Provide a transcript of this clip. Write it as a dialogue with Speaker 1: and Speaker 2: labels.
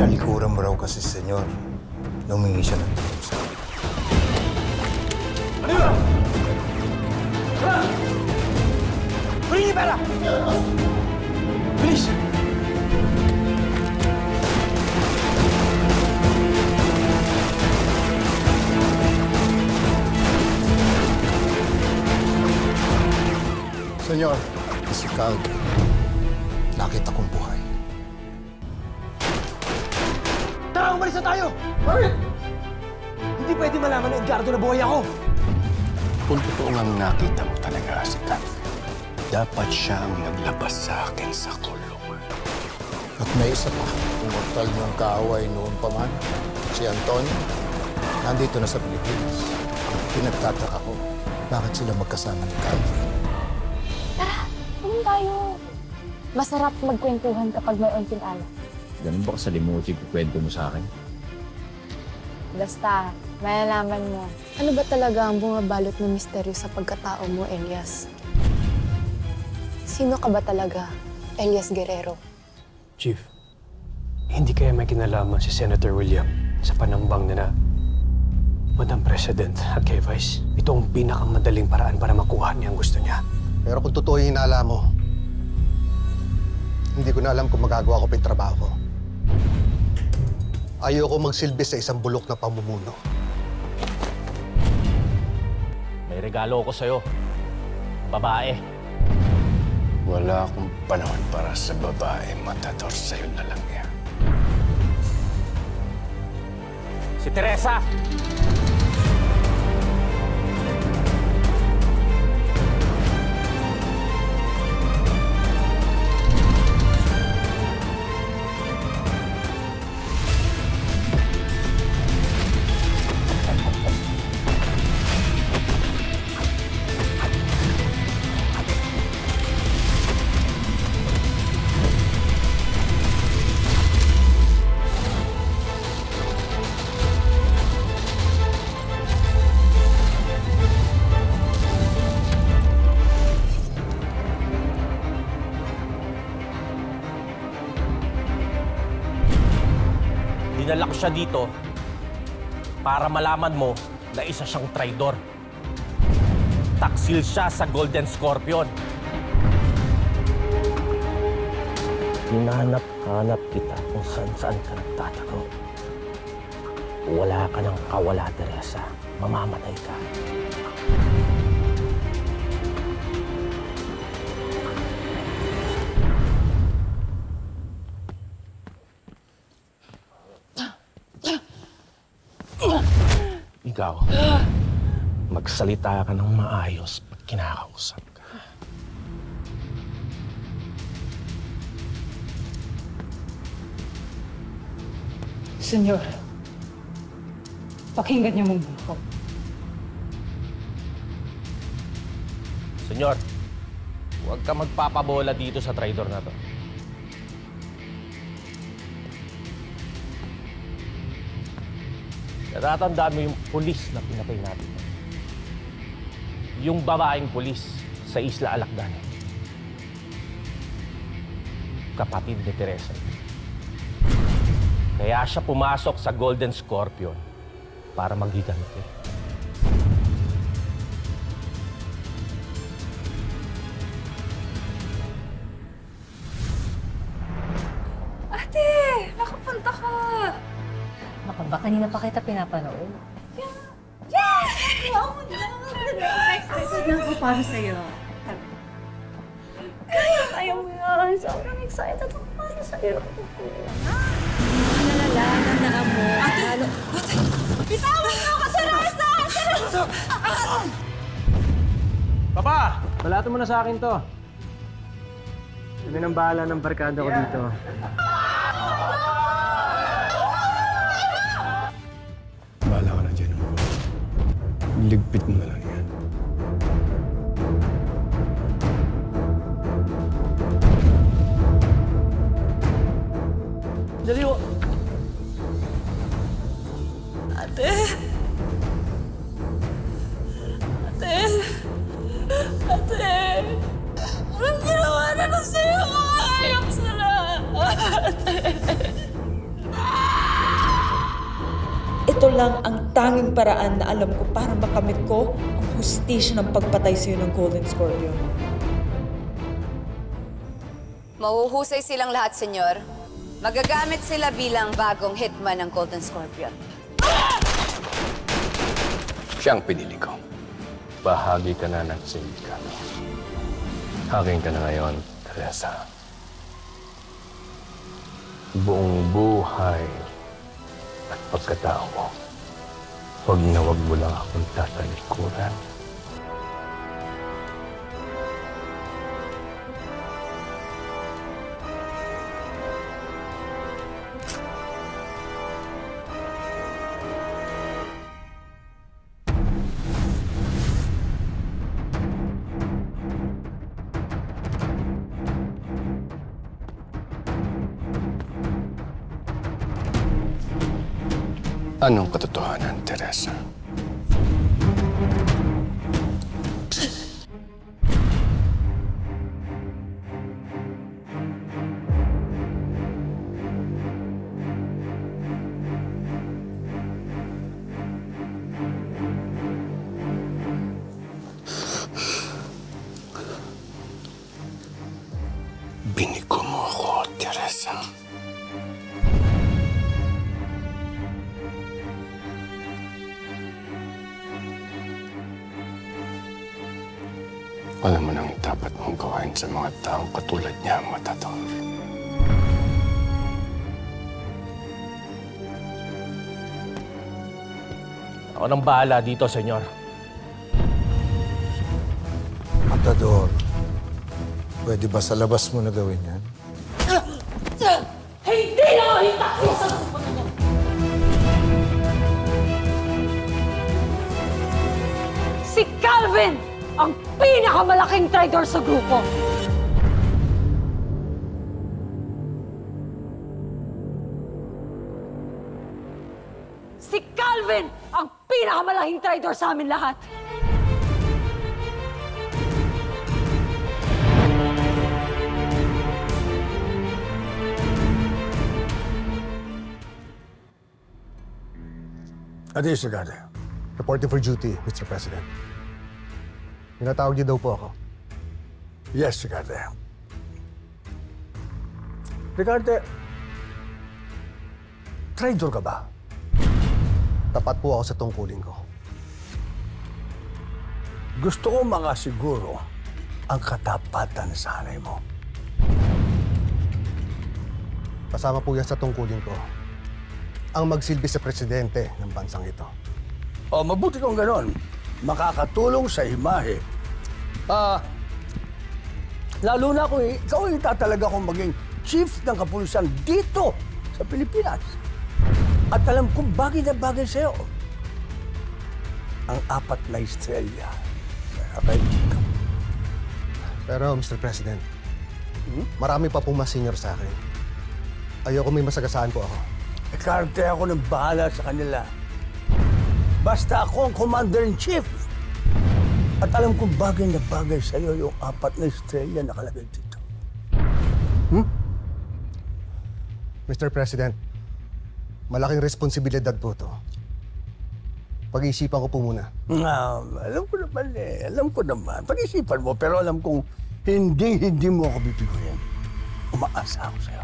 Speaker 1: Tinalikuran mo raw kasi, senyor. Humingi siya ng tulong sa akin.
Speaker 2: Ano yun? Kunin niyo pera! Bilis!
Speaker 1: Senyor, si Calvin. Nakita kong buhay.
Speaker 2: Tara, umalis na tayo! Bakit? Hindi pwede malaman na Edgardo na buhay ako.
Speaker 3: Kung totoo ngang nakita mo talaga si Calvin, dapat siya ang naglabas sa akin sa kulungan.
Speaker 1: At may isa pa, immortal niyong kaaway noon pa man, si Antonio, nandito na sa Pilipinas. Pinagtataka ko, bakit sila magkasama ni Calvin?
Speaker 4: Tara, tulong tayo. Masarap magkwentuhan kapag may onting alam.
Speaker 5: Ganun ba kasalimutin ko kwento mo sa akin?
Speaker 4: Basta, malalaman mo. Ano ba talaga ang bumabalot ng misteryo sa pagkatao mo, Elias? Sino ka ba talaga, Elias Guerrero?
Speaker 6: Chief, hindi kaya may kinalaman si Senator William sa panambang na Madam President at kay Vice. Ito ang pinakamadaling paraan para makuha niya ang gusto niya.
Speaker 7: Pero kung totoo yung hinala mo, hindi ko na alam kung magagawa ko pa yung trabaho ko. Ayoko magsilbi sa isang bulok na pamumuno.
Speaker 8: May regalo ko sa'yo. Babae.
Speaker 3: Wala akong panahon para sa babae. Matador sa'yo na lang yan.
Speaker 8: Si Teresa! Dinala ko siya dito para malaman mo na isa siyang traidor. Taksil siya sa Golden Scorpion. Hinahanap-hanap kita kung saan-saan ka nagtatago. Wala ka ng kawala, Teresa. Mamamatay ka. Ikaw, magsalita ka ng maayos pag kinakausap ka.
Speaker 9: Senyor, pakinggan niyo muna ako.
Speaker 8: Senyor, huwag ka magpapabola dito sa traidor na to. Natatandaan mo yung pulis na pinatay natin. Yung babaeng pulis sa Isla Alacdan. Kapatid ni Teresa. Kaya siya pumasok sa Golden Scorpion para magiganti.
Speaker 9: Ate, nakapunta ka.
Speaker 10: Baka ba kanina pa kita pinapanood?
Speaker 9: Yes! Ako na! Excited na ako para sa'yo. Kaya mo yan. Sobrang excited ako para sa'yo. Nalala mo. Ate! Bitawan mo ako, Teresa!
Speaker 6: Papa! Balato mo na sa akin to. Kami nang bahala ng barkada ko dito.
Speaker 3: Bahala ka na dyan, Hugo. Ligpit mo na lang yan.
Speaker 9: Dali mo. Ate! Ate! Ate! Anong ginawa na lang sa'yo? Ayok sila! Ate!
Speaker 11: Ito lang ang tanging paraan na alam ko para makamit ko ang hustisya ng pagpatay sa'yo ng Golden Scorpion.
Speaker 12: Mahuhusay silang lahat, senyor. Magagamit sila bilang bagong hitman ng Golden Scorpion.
Speaker 3: Siyang pinili ko. Bahagi ka na ng sindikato. Akin ka na ngayon, Teresa. Buong buhay at pagkatao mo, huwag na huwag mo lang akong tatalikuran. Anong katotohanan, Teresa? Binigo mo ako, Teresa. Alam mo nang dapat mong gawin sa mga taong katulad niya, Matador.
Speaker 8: Ako nang bahala dito, senyor.
Speaker 1: Matador, pwede ba sa labas mo na gawin yan?
Speaker 9: Hindi na ako hitakbo sa grupo na niya!
Speaker 13: Si Calvin! Ang pinakamalaking traitor sa grupo! Si Calvin! Ang pinakamalaking traitor sa amin lahat!
Speaker 7: Ate Sagade. Reporting for duty, Mr. President. Tinatawag niyo daw po ako.
Speaker 14: Yes, Ricardo. Ricardo, traitor ka ba?
Speaker 7: Tapat po ako sa tungkulin ko.
Speaker 14: Gusto ko makasiguro ang katapatan sa hanay mo.
Speaker 7: Kasama po yan sa tungkulin ko. Ang magsilbi sa presidente ng bansang ito.
Speaker 14: O, mabuti kung ganon. Makakatulong sa imahe. Lalo na kung ikaw yung tatalaga kong maging chief ng kapulisan dito sa Pilipinas. At alam kong bagay na bagay sa'yo. Ang 4 na estrella. Okay.
Speaker 7: Pero, Mr. President, marami pa pong mas senior sa akin. Ayoko may masagasaan po ako.
Speaker 14: Karte ako ng bahala sa kanila. Basta ako ang commander-in-chief. At alam kong bagay na bagay sa'yo yung 4 na estrella nakalagay dito.
Speaker 7: Mr. President, malaking responsibilidad po ito. Pag-iisipan ko po muna.
Speaker 14: Alam ko naman eh. Alam ko naman. Pag-isipan mo, pero alam kong hindi mo ako bibiguin. Umaasa ako sa'yo.